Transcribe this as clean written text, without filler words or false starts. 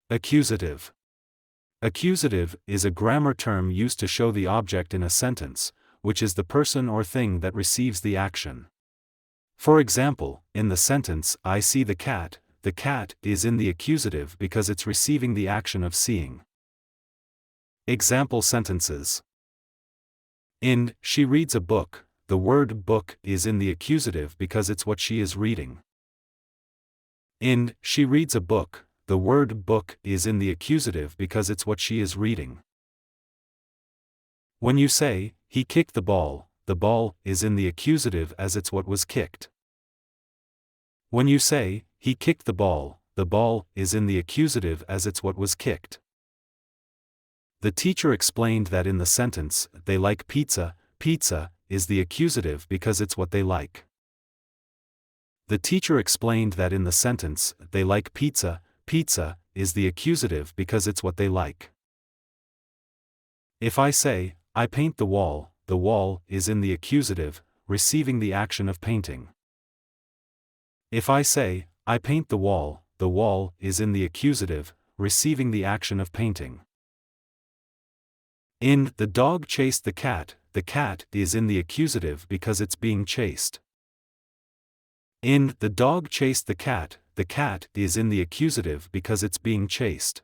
Accusative. Accusative is a grammar term used to show the object in a sentence, which is the person or thing that receives the action. For example, in the sentence, I see the cat is in the accusative because it's receiving the action of seeing. Example sentences. In she reads a book, the word book is in the accusative because it's what she is reading. In she reads a book, the word book is in the accusative because it's what she is reading. When you say, he kicked the ball is in the accusative as it's what was kicked. When you say, he kicked the ball is in the accusative as it's what was kicked. The teacher explained that in the sentence, they like pizza is the accusative because it's what they like. The teacher explained that in the sentence, they like pizza is the accusative because it's what they like. If I say, I paint the wall is in the accusative, receiving the action of painting. If I say, I paint the wall is in the accusative, receiving the action of painting. In the dog chased the cat is in the accusative because it's being chased. In the dog chased the cat is in the accusative because it's being chased.